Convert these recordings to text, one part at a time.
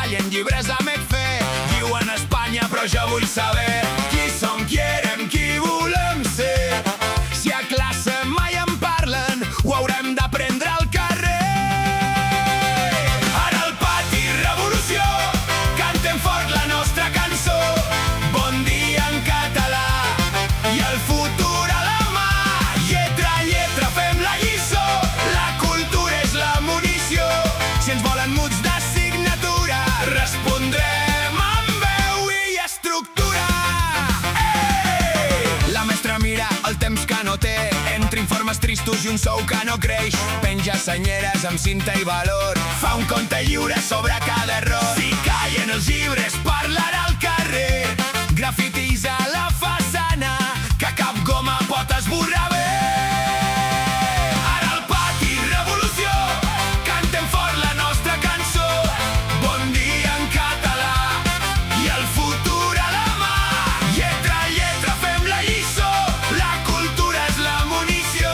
treballen llibres amic fer. Diuen Espanya, però jo vull saber qui som, qui érem, qui volem ser. Si a classe mai en parlen, ho haurem d'aprendre al carrer. Ara al pati, revolució, cantem fort la nostra cançó. Bon dia en català i el futur a la mà. Lletra a lletra fem la lliçó, la cultura és la munició. Si ens volen muts de signatura, respondrem amb veu i estructura. Ei! La mestra mira el temps que no té, entre informes tristos i un sou que no creix. Penja senyeres amb cinta i valor, fa un conte lliure sobre cada error. Si callen els llibres, parlarà al carrer. Grafitis a la façana, que cap goma pot esborrar bé. Ara al pati, revolució, cantem fort la nostra cançó. Bon dia en català i el futur a la mà. Lletra a lletra fem la lliçó, la cultura és la munició.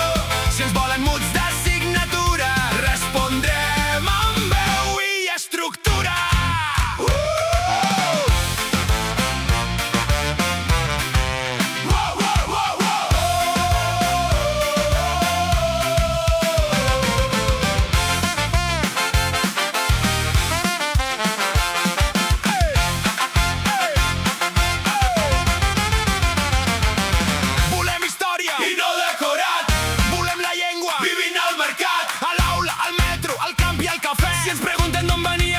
Si ens volen muts de signatura, respondrem amb veu i estructura. Volem història i no decorat. Volem la llengua vivint al mercat, a l'aula, al metro, al camp i al cafè. Si ens pregunten d'on venim,